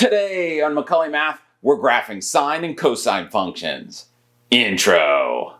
Today on Macaulay Math, we're graphing sine and cosine functions. Intro.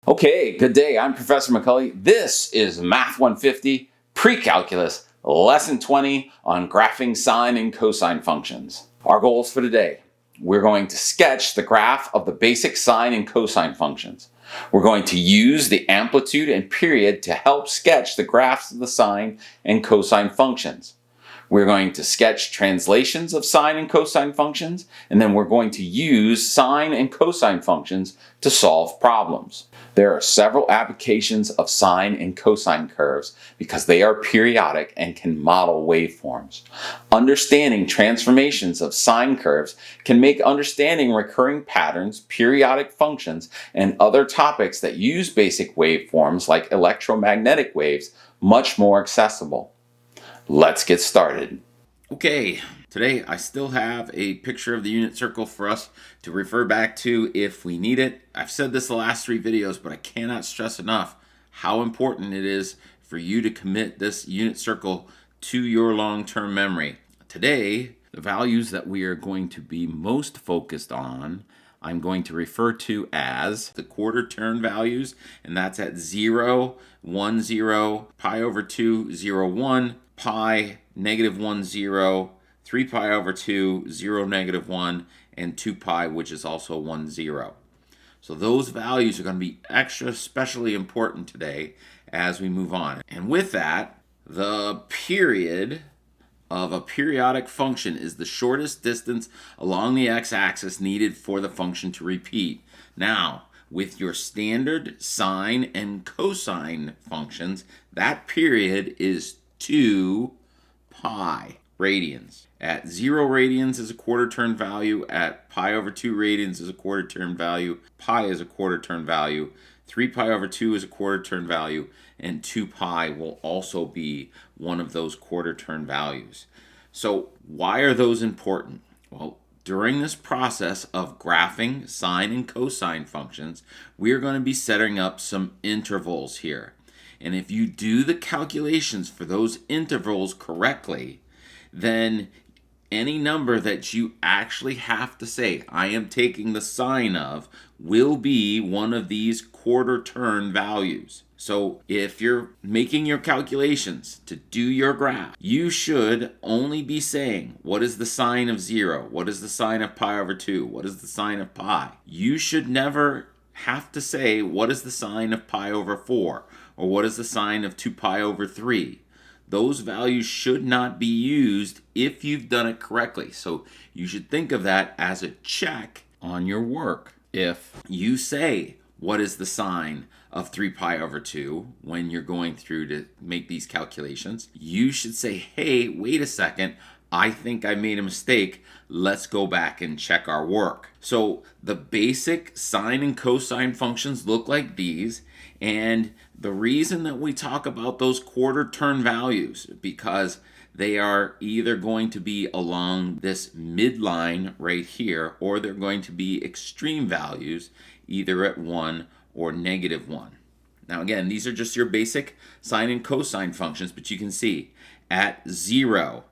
Okay, good day. I'm Professor Macaulay. This is Math 150, Pre-Calculus, Lesson 20 on graphing sine and cosine functions. Our goals for today. We're going to sketch the graph of the basic sine and cosine functions. We're going to use the amplitude and period to help sketch the graphs of the sine and cosine functions. We're going to sketch translations of sine and cosine functions, and then we're going to use sine and cosine functions to solve problems. There are several applications of sine and cosine curves because they are periodic and can model waveforms. Understanding transformations of sine curves can make understanding recurring patterns, periodic functions, and other topics that use basic waveforms like electromagnetic waves much more accessible. Let's get started. Okay, today I still have a picture of the unit circle for us to refer back to if we need it. I've said this the last 3 videos, but I cannot stress enough how important it is for you to commit this unit circle to your long-term memory. Today, the values that we are going to be most focused on, I'm going to refer to as the quarter turn values, and that's at 0, 1, 0, pi over 2, 0, 1, pi, negative 1, 0, 3 pi over 2, 0, negative 1, and 2 pi, which is also 1, 0. So those values are going to be extra especially important today as we move on. And with that, the period of a periodic function is the shortest distance along the x-axis needed for the function to repeat. Now, with your standard sine and cosine functions, that period is 2 pi radians. At 0 radians is a quarter turn value, at pi over 2 radians is a quarter turn value, pi is a quarter turn value, 3 pi over 2 is a quarter turn value, and 2 pi will also be one of those quarter turn values. So why are those important? Well, during this process of graphing sine and cosine functions, we are going to be setting up some intervals here. And if you do the calculations for those intervals correctly, then any number that you actually have to say, I am taking the sine of, will be one of these quarter turn values. So if you're making your calculations to do your graph, you should only be saying, what is the sine of 0? What is the sine of pi over 2? What is the sine of pi? You should never have to say, what is the sine of pi over 4? Or what is the sine of 2 pi over 3? Those values should not be used if you've done it correctly. So you should think of that as a check on your work. If you say, what is the sine of 3 pi over 2 when you're going through to make these calculations, you should say, hey, wait a second, I think I made a mistake. Let's go back and check our work. So the basic sine and cosine functions look like these. And the reason that we talk about those quarter turn values, because they are either going to be along this midline right here, or they're going to be extreme values, either at 1 or negative 1. Now again, these are just your basic sine and cosine functions, but you can see at 0,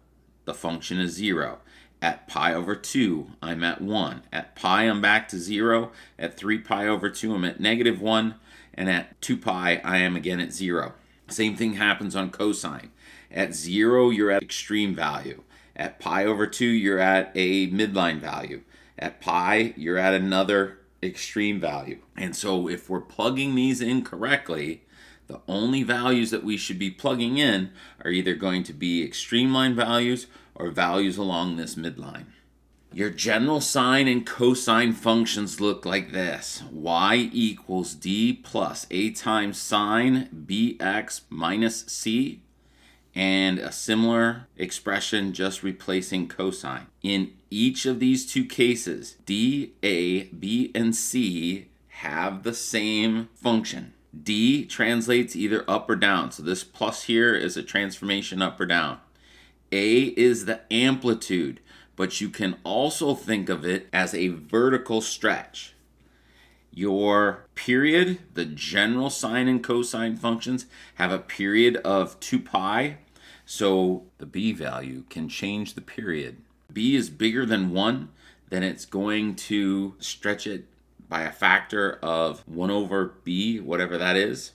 the function is 0. At pi over 2, I'm at 1. At pi, I'm back to 0. At 3 pi over 2, I'm at negative 1. And at 2 pi, I am again at 0. Same thing happens on cosine. At 0, you're at extreme value. At pi over 2, you're at a midline value. At pi, you're at another extreme value. And so if we're plugging these in correctly, the only values that we should be plugging in are either going to be extreme line values or values along this midline. Your general sine and cosine functions look like this. Y equals d plus a times sine bx minus c, and a similar expression just replacing cosine. In each of these two cases, d, a, b, and c have the same function. D translates either up or down, so this plus here is a transformation up or down. A is the amplitude. but you can also think of it as a vertical stretch. Your period, the general sine and cosine functions, have a period of 2 pi, so the b value can change the period. B is bigger than 1, then it's going to stretch it by a factor of 1 over b, whatever that is.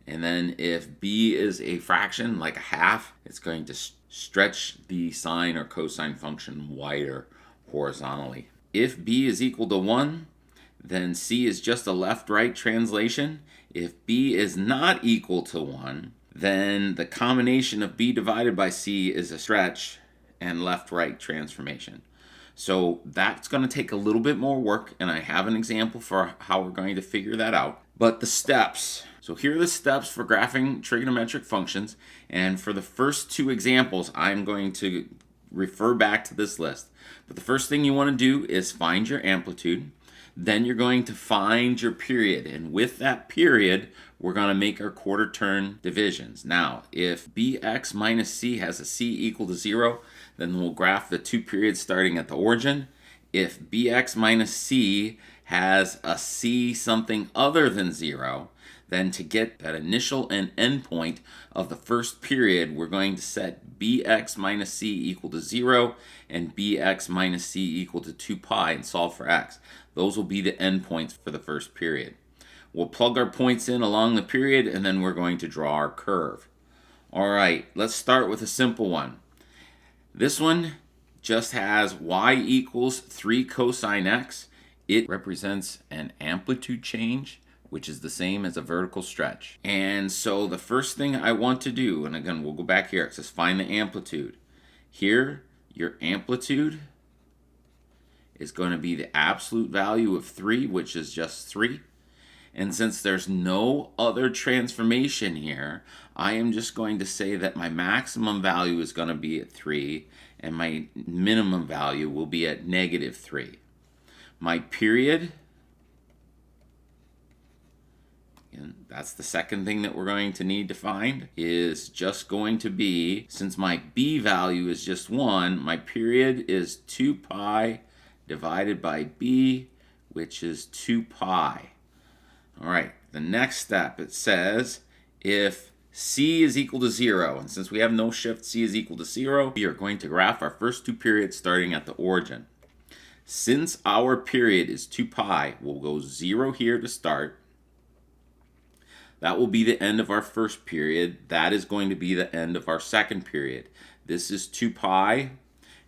And then if b is a fraction, like a half, it's going to stretch the sine or cosine function wider horizontally. If b is equal to 1, then c is just a left-right translation. If b is not equal to 1, then the combination of b divided by c is a stretch and left-right transformation. So that's going to take a little bit more work, and I have an example for how we're going to figure that out. But the steps. So here are the steps for graphing trigonometric functions, and for the first 2 examples, I'm going to refer back to this list. But the first thing you want to do is find your amplitude. Then you're going to find your period, and with that period, we're going to make our quarter turn divisions. Now, if bx minus c has a c equal to 0, then we'll graph the 2 periods starting at the origin. If bx minus c has a c something other than 0, then to get that initial and end point of the first period, we're going to set bx minus c equal to 0 and bx minus c equal to 2 pi and solve for x. Those will be the endpoints for the first period. We'll plug our points in along the period, and then we're going to draw our curve. All right, let's start with a simple one. This one just has y equals 3 cosine x. It represents an amplitude change, which is the same as a vertical stretch. And so the first thing I want to do, and again, we'll go back here, it says find the amplitude. Here, your amplitude is going to be the absolute value of 3, which is just 3. And since there's no other transformation here, I am just going to say that my maximum value is going to be at 3, and my minimum value will be at negative 3. My period, and that's the second thing that we're going to need to find, is just going to be, since my b value is just 1, my period is 2 pi divided by b, which is 2 pi. All right, the next step, it says if c is equal to 0, and since we have no shift, c is equal to 0, we are going to graph our first 2 periods starting at the origin. Since our period is 2 pi, we'll go 0 here to start. That will be the end of our first period. That is going to be the end of our second period. This is 2 pi.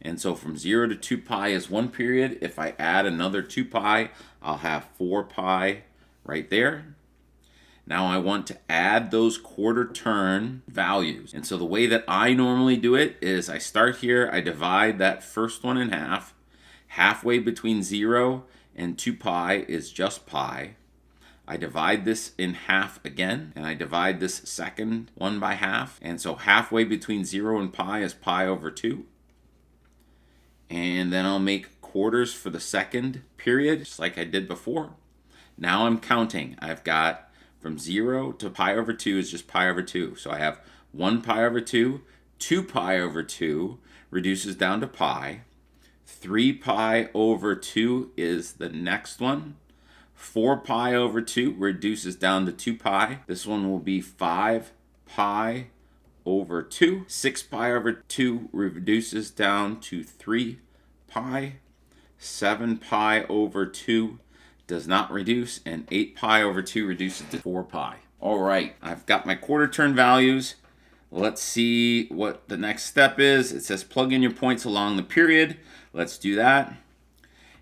And so from 0 to 2 pi is 1 period. If I add another 2 pi, I'll have 4 pi right there. Now I want to add those quarter turn values. And so the way that I normally do it is I start here, I divide that first one in half. Halfway between 0 and 2 pi is just pi. I divide this in half again, and I divide this second one by half. And so halfway between 0 and pi is pi over 2. And then I'll make quarters for the second period, just like I did before. Now I'm counting. I've got from 0 to pi over 2 is just pi over 2. So I have 1 pi over 2, 2 pi over 2 reduces down to pi. 3 pi over 2 is the next one. 4 pi over 2 reduces down to 2 pi. This one will be 5 pi over 2. 6 pi over 2 reduces down to 3 pi. 7 pi over 2 does not reduce, and 8 pi over 2 reduces to 4 pi. All right, I've got my quarter turn values. Let's see what the next step is. It says plug in your points along the period. Let's do that.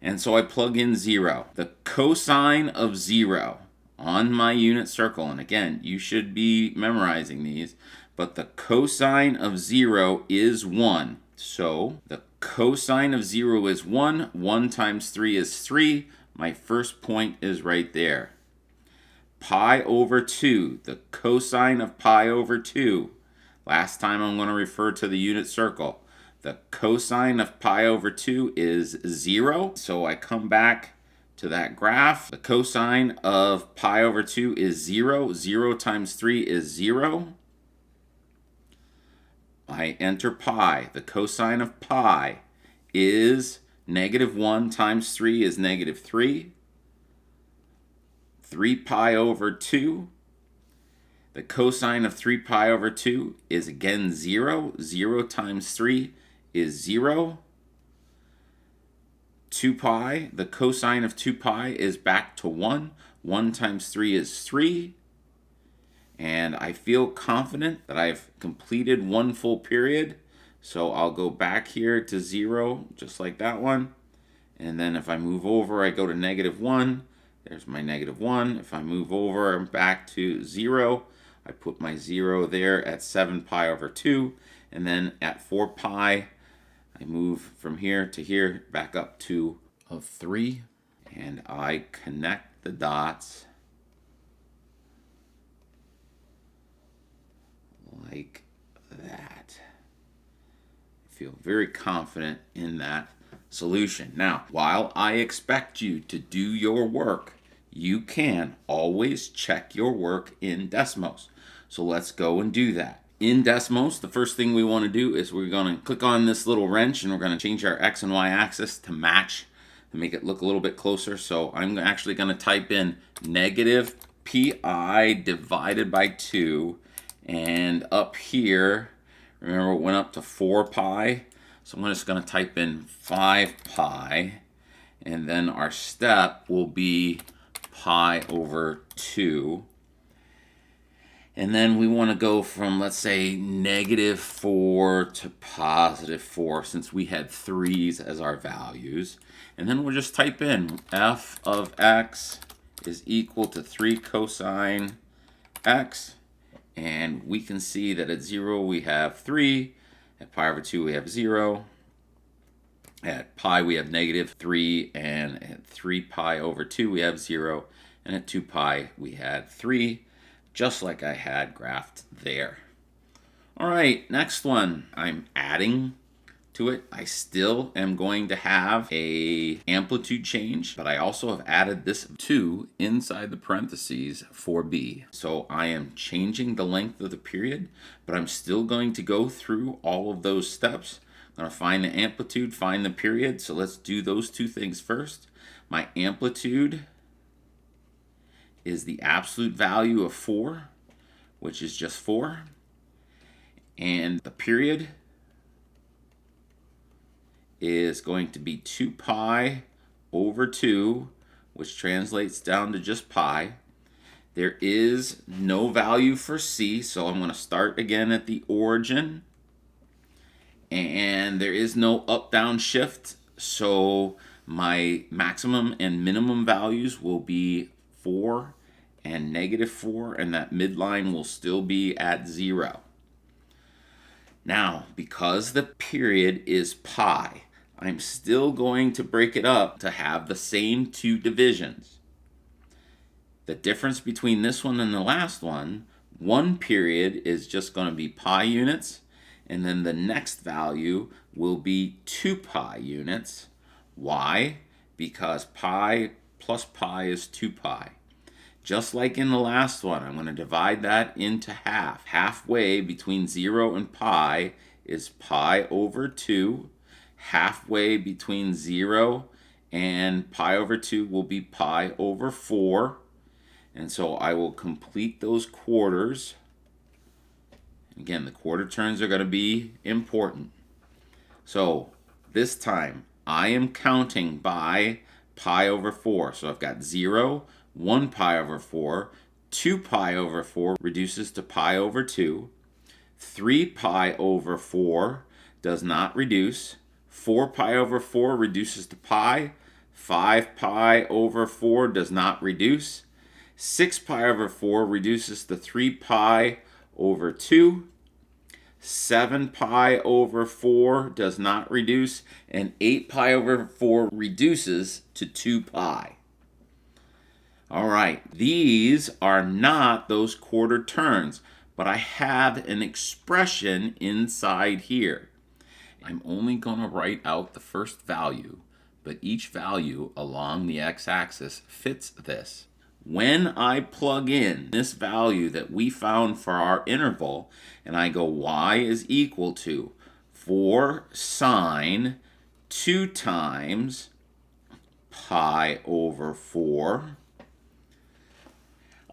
And so I plug in 0. The cosine of 0 on my unit circle, and again, you should be memorizing these, but the cosine of 0 is 1. So the cosine of 0 is 1. 1 times 3 is 3. My first point is right there. Pi over 2, the cosine of pi over 2. Last time I'm going to refer to the unit circle. The cosine of pi over 2 is 0. So I come back to that graph. The cosine of pi over 2 is 0. 0 times 3 is 0. I enter pi. The cosine of pi is -1 times 3 is -3. 3 pi over 2. The cosine of 3 pi over 2 is again 0. 0 times 3 is 0. 2 pi, the cosine of 2 pi is back to 1. 1 times 3 is 3. And I feel confident that I've completed one full period. So I'll go back here to 0, just like that one. And then if I move over, I go to -1. There's my -1. If I move over, I'm back to 0. I put my 0 there at 7 pi over 2. And then at 4 pi, I move from here to here, back up to 3. And I connect the dots like that. I feel very confident in that solution. Now, while I expect you to do your work, you can always check your work in Desmos. So let's go and do that. In Desmos, the first thing we want to do is we're going to click on this little wrench and we're going to change our X and Y axis to match to make it look a little bit closer. So I'm actually going to type in -pi divided by 2. And up here, remember it went up to 4 pi. So I'm just going to type in 5 pi. And then our step will be pi over 2. And then we want to go from, let's say, -4 to +4, since we had 3's as our values. And then we'll just type in f of x is equal to 3 cosine x. And we can see that at 0 we have 3, at pi over 2 we have 0, at pi we have -3, and at 3 pi over 2 we have 0, and at 2 pi we had 3, just like I had graphed there. All right, next one, I'm adding to it. I still am going to have a amplitude change, but I also have added this 2 inside the parentheses for b. So I am changing the length of the period, but I'm still going to go through all of those steps. I'm going to find the amplitude, find the period. So let's do those two things first. My amplitude is the absolute value of 4, which is just 4. And the period is going to be 2 pi over 2, which translates down to just pi. There is no value for c, so I'm going to start again at the origin. And there is no up-down shift, so my maximum and minimum values will be 4 and -4, and that midline will still be at 0. Now, because the period is pi, I'm still going to break it up to have the same 2 divisions. The difference between this one and the last one period is just going to be pi units, and then the next value will be 2 pi units. Why? Because pi plus pi is 2 pi. Just like in the last one, I'm going to divide that into half. Halfway between 0 and pi is pi over 2. Halfway between 0 and pi over 2 will be pi over 4. And so I will complete those quarters. Again, the quarter turns are going to be important. So this time I am counting by pi over 4. So I've got 0, 1 pi over 4, 2 pi over 4 reduces to pi over 2, 3 pi over 4 does not reduce, 4 pi over 4 reduces to pi, 5 pi over 4 does not reduce, 6 pi over 4 reduces to 3 pi over 2, 7 pi over 4 does not reduce, and 8 pi over 4 reduces to 2 pi. All right, these are not those quarter turns, but I have an expression inside here. I'm only going to write out the first value, but each value along the x-axis fits this. When I plug in this value that we found for our interval, and I go y is equal to 4 sine 2 times pi over 4.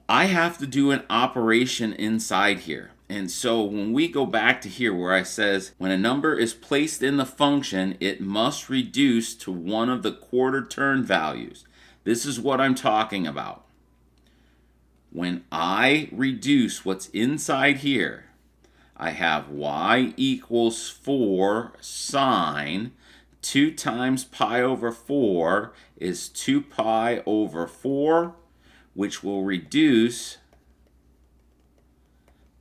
I have to do an operation inside here. And so when we go back to here where it says when a number is placed in the function, it must reduce to one of the quarter turn values. This is what I'm talking about. When I reduce what's inside here, I have y equals 4 sine 2 times pi over 4 is 2 pi over 4, which will reduce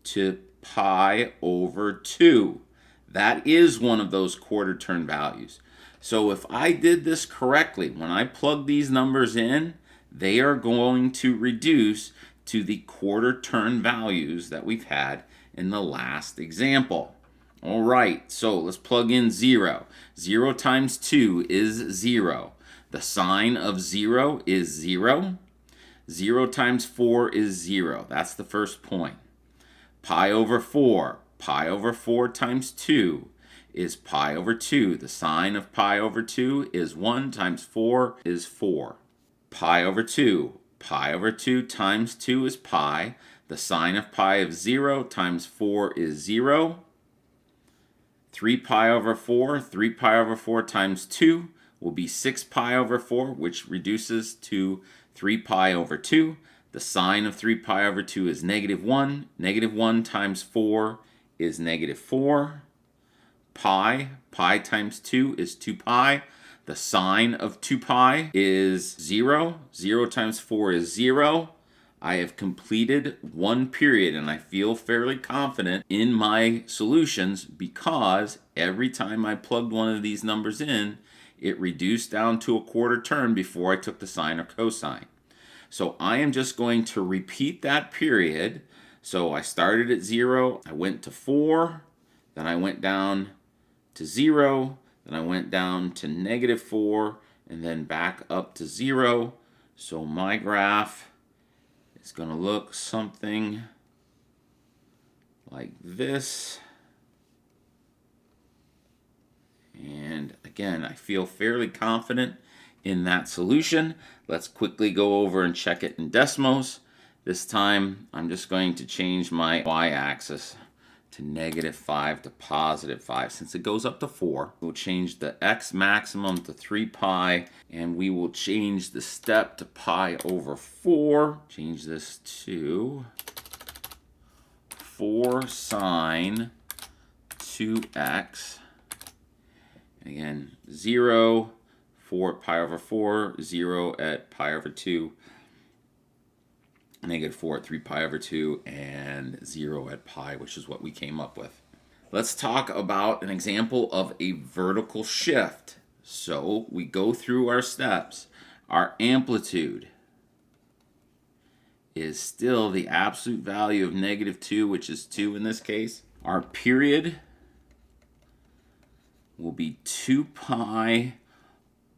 to pi over 2. That is one of those quarter turn values. So if I did this correctly, when I plug these numbers in, they are going to reduce to the quarter turn values that we've had in the last example. All right, so let's plug in 0. 0 times 2 is 0. The sine of 0 is 0. 0 times 4 is 0. That's the first point. Pi over 4. Pi over 4 times 2 is pi over 2. The sine of pi over 2 is 1 times 4 is 4. Pi over 2. Pi over 2 times 2 is pi. The sine of pi of 0 times 4 is 0. 3 pi over 4. 3 pi over 4 times 2 will be 6 pi over 4, which reduces to 3 pi over 2. The sine of 3 pi over 2 is -1. -1 times 4 is -4. Pi times 2 is 2 pi. The sine of 2 pi is 0. 0 times 4 is 0. I have completed one period, and I feel fairly confident in my solutions because every time I plugged one of these numbers in, it reduced down to a quarter turn before I took the sine or cosine. So I am just going to repeat that period. So I started at 0, I went to 4, then I went down to 0, then I went down to -4, and then back up to 0. So my graph is going to look something like this. And again, I feel fairly confident in that solution. Let's quickly go over and check it in Desmos. This time, I'm just going to change my y-axis to -5 to +5. Since it goes up to 4, we'll change the x maximum to 3 pi, and we will change the step to pi over 4. Change this to 4 sine 2x. Again, 0, 4 pi over 4, 0 at pi over 2, -4 at 3 pi over 2, and 0 at pi, which is what we came up with. Let's talk about an example of a vertical shift. So we go through our steps. Our amplitude is still the absolute value of -2, which is 2 in this case. Our period will be 2 pi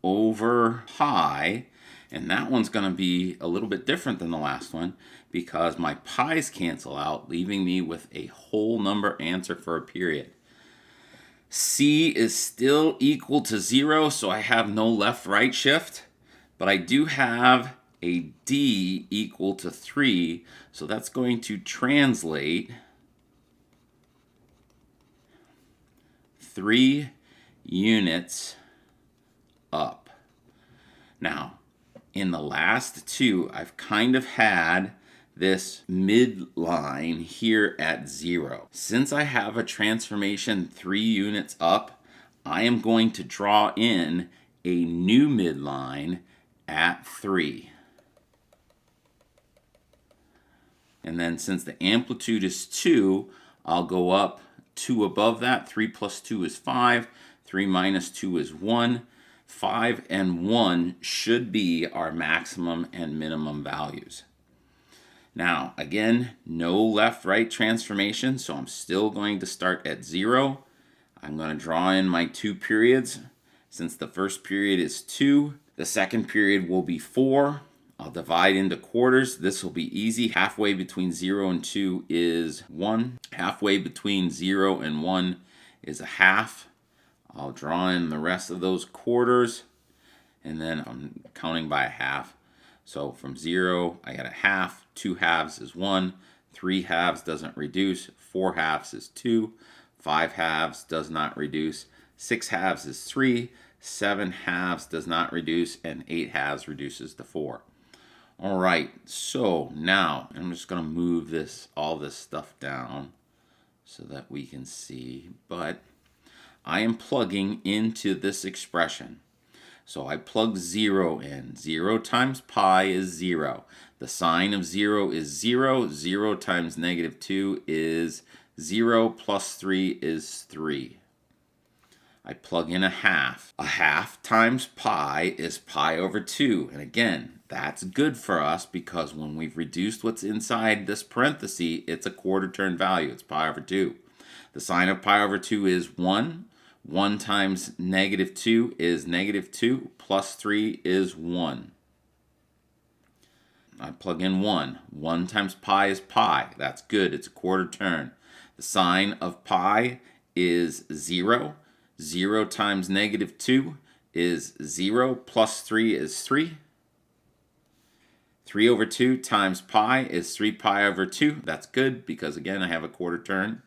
over pi, and that one's going to be a little bit different than the last one because my pi's cancel out, leaving me with a whole number answer for a period. C is still equal to 0, so I have no left-right shift, but I do have a D equal to 3, so that's going to translate 3 units up. Now, in the last two, I've kind of had this midline here at 0. Since I have a transformation 3 units up, I am going to draw in a new midline at 3. And then since the amplitude is 2, I'll go up 2 above that. 3 plus 2 is 5. 3 minus 2 is 1. 5 and 1 should be our maximum and minimum values. Now, again, no left-right transformation, so I'm still going to start at 0. I'm going to draw in my 2 periods. Since the first period is 2, the second period will be 4. I'll divide into quarters. This will be easy. Halfway between 0 and 2 is 1. Halfway between 0 and 1 is a half. I'll draw in the rest of those quarters, and then I'm counting by a half. So from 0, I got a half. 2 halves is 1. 3 halves doesn't reduce. 4 halves is 2. 5 halves does not reduce. 6 halves is 3. 7 halves does not reduce. And 8 halves reduces to 4. All right, so now I'm just going to move all this stuff down so that we can see. But I am plugging into this expression. So I plug 0 in. 0 times pi is 0. The sine of 0 is 0. 0 times negative 2 is 0 plus 3 is 3. I plug in a half. A half times pi is pi over 2. And again, that's good for us because when we've reduced what's inside this parenthesis, it's a quarter turn value. It's pi over 2. The sine of pi over 2 is 1. 1 times negative 2 is negative 2. Plus 3 is 1. I plug in 1. 1 times pi is pi. That's good. It's a quarter turn. The sine of pi is 0. 0 times negative 2 is 0. Plus 3 is 3. 3 over 2 times pi is 3 pi over 2. That's good because, again, I have a quarter turn.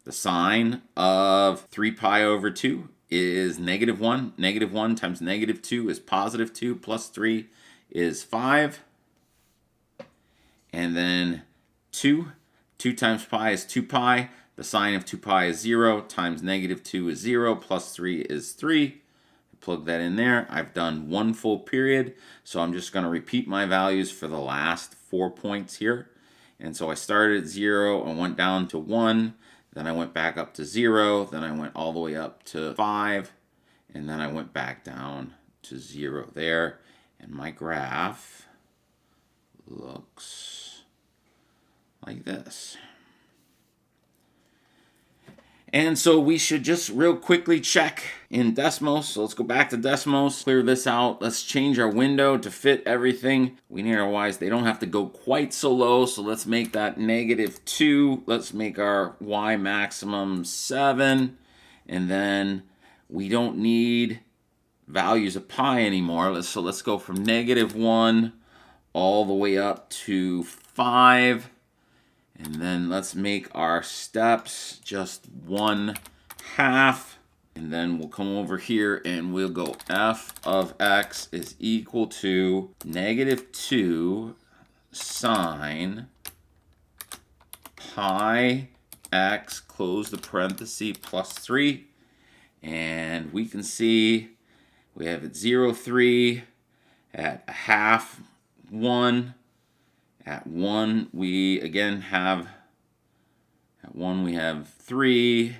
The sine of 3 pi over 2 is negative 1. Negative 1 times negative 2 is positive 2. Plus 3 is 5. And then 2. 2 times pi is 2 pi. The sine of 2 pi is 0 times negative 2 is 0 plus 3 is 3. Plug that in there. I've done 1 full period, so I'm just going to repeat my values for the last 4 points here. And so I started at 0 and went down to 1, then I went back up to 0, then I went all the way up to 5, and then I went back down to 0 there. And my graph looks like this. And so we should just real quickly check in Desmos. So let's go back to Desmos, clear this out. Let's change our window to fit everything. We need our y's. They don't have to go quite so low. So let's make that negative 2. Let's make our y maximum 7. And then we don't need values of pi anymore. So let's go from negative 1 all the way up to 5. And then let's make our steps just 1/2. And then we'll come over here and we'll go f of x is equal to negative 2 sine pi x, close the parenthesis, plus 3. And we can see we have at 0, 3, at a half, 1. At 1, we again have, at 1 we have 3,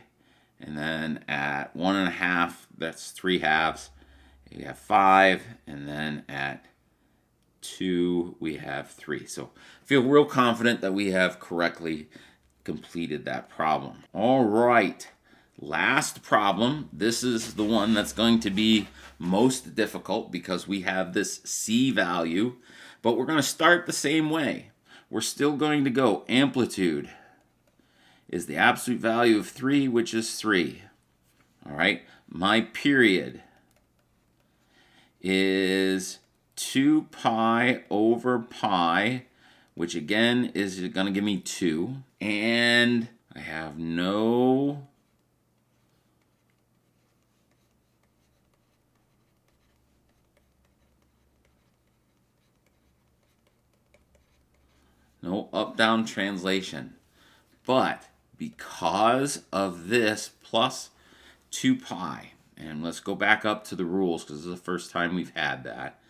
and then at 1.5, that's 3 halves, we have 5, and then at 2, we have 3. So I feel real confident that we have correctly completed that problem. All right, last problem. This is the one that's going to be most difficult because we have this C value. But we're going to start the same way. We're still going to go amplitude is the absolute value of 3, which is 3. All right. My period is 2 pi over pi, which again is going to give me 2. And I have no up-down translation. But because of this plus 2 pi, and let's go back up to the rules because this is the first time we've had that,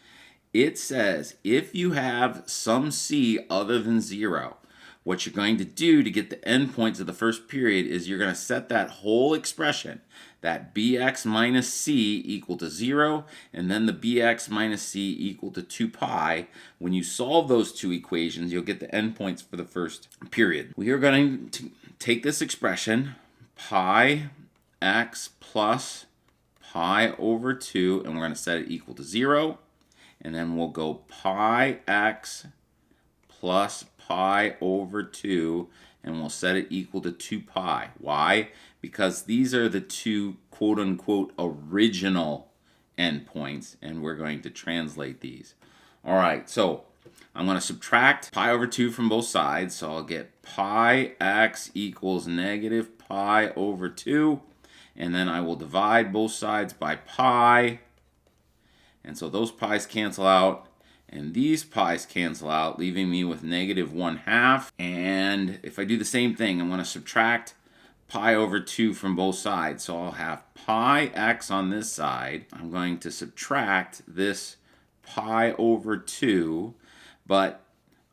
it says if you have some c other than 0, what you're going to do to get the endpoints of the first period is you're going to set that whole expression, that bx minus c equal to 0, and then the bx minus c equal to 2 pi. When you solve those two equations, you'll get the endpoints for the first period. We are going to take this expression, pi x plus pi over 2, and we're going to set it equal to 0. And then we'll go pi x plus pi over 2, and we'll set it equal to 2 pi. Why? Because these are the two quote-unquote original endpoints, and we're going to translate these. All right, so I'm going to subtract pi over 2 from both sides, so I'll get pi x equals negative pi over 2, and then I will divide both sides by pi, and so those pi's cancel out, and these pi's cancel out, leaving me with negative 1/2. And if I do the same thing, I'm going to subtract pi over 2 from both sides. So I'll have pi x on this side. I'm going to subtract this pi over 2, but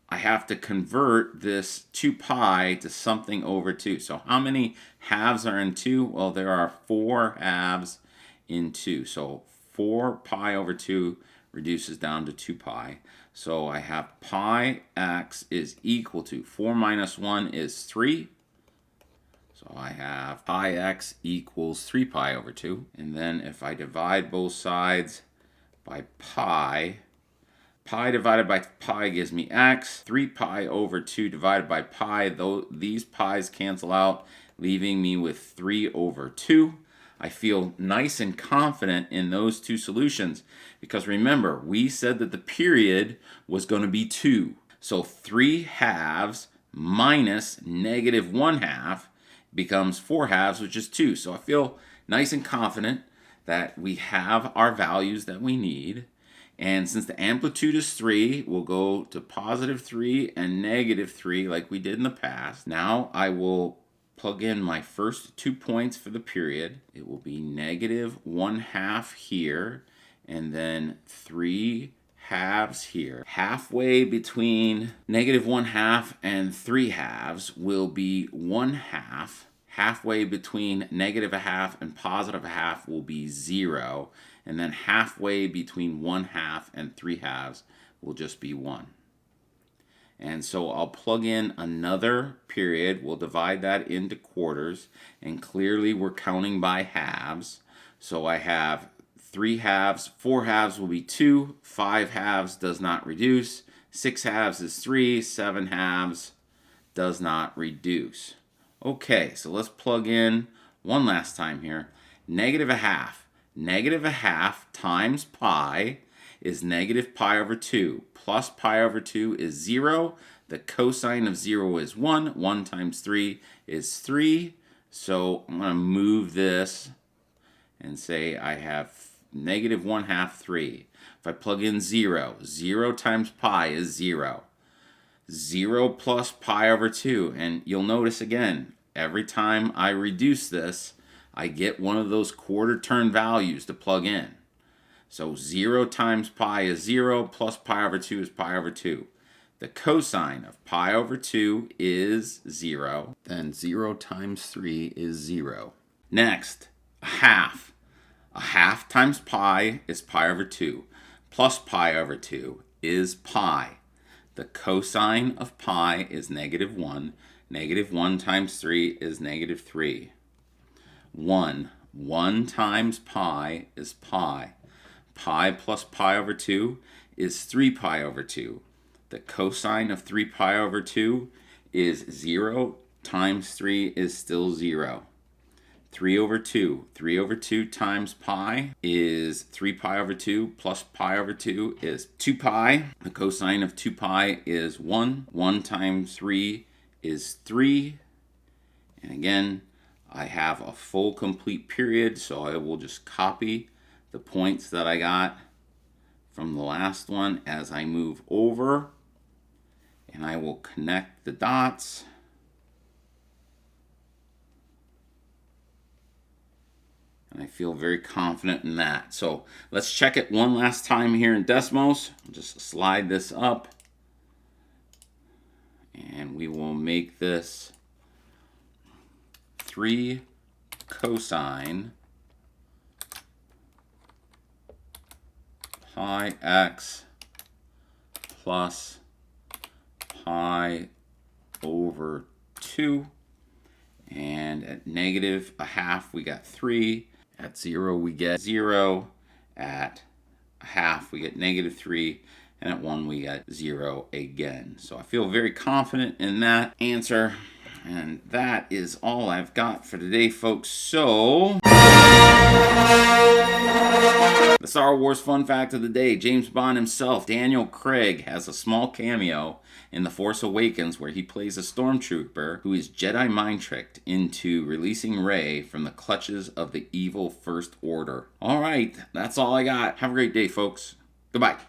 I have to convert this 2 pi to something over 2. So how many halves are in 2? Well, there are 4 halves in 2. So 4 pi over 2 reduces down to 2 pi. So I have pi x is equal to 4 minus 1 is 3. So I have pi x equals 3 pi over 2. And then if I divide both sides by pi, pi divided by pi gives me x. 3 pi over 2 divided by pi, though these pi's cancel out, leaving me with 3 over 2. I feel nice and confident in those two solutions because remember, we said that the period was going to be 2. So 3 halves minus negative 1/2 becomes 4 halves, which is 2. So I feel nice and confident that we have our values that we need. And since the amplitude is 3, we'll go to positive 3 and negative 3 like we did in the past. Now I will plug in my first 2 points for the period. It will be negative 1/2 here, and then 3 halves here. Halfway between negative 1/2 and 3 halves will be 1/2. Halfway between negative 1/2 and positive 1/2 will be 0. And then halfway between 1/2 and 3 halves will just be 1. And so I'll plug in another period. We'll divide that into quarters. And clearly we're counting by halves. So I have 3 halves. 4 halves will be 2. 5 halves does not reduce. 6 halves is 3. 7 halves does not reduce. Okay, so let's plug in one last time here. Negative 1/2. Negative 1/2 times pi is negative pi over 2. Plus pi over 2 is 0. The cosine of 0 is 1. 1 times 3 is 3. So I'm going to move this and say I have negative 1/2, 3. If I plug in 0, 0 times pi is 0. 0 plus pi over 2. And you'll notice again, every time I reduce this, I get one of those quarter turn values to plug in. So 0 times pi is 0, plus pi over 2 is pi over 2. The cosine of pi over 2 is 0. Then 0 times 3 is 0. Next, a half. A half times pi is pi over 2. Plus pi over 2 is pi. The cosine of pi is negative 1. Negative 1 times 3 is negative 3. 1. 1 times pi is pi. Pi plus pi over 2 is 3 pi over 2. The cosine of 3 pi over 2 is 0 times 3 is still 0. 3 over 2. 3 over 2 times pi is 3 pi over 2 plus pi over 2 is 2 pi. The cosine of 2 pi is 1. 1 times 3 is 3. And again, I have a full complete period, so I will just copy the points that I got from the last one as I move over, and I will connect the dots. And I feel very confident in that. So let's check it one last time here in Desmos. I'll just slide this up, and we will make this 3 cosine pi x plus pi over 2. And at negative 1/2 we got 3. At 0 we get 0. At 1/2 we get negative 3. and at 1 we got 0 again. So I feel very confident in that answer. And that is all I've got for today, folks. So, the Star Wars fun fact of the day: James Bond himself, Daniel Craig, has a small cameo in The Force Awakens where he plays a stormtrooper who is Jedi mind tricked into releasing Rey from the clutches of the evil First Order. All right, that's all I got. Have a great day, folks. Goodbye.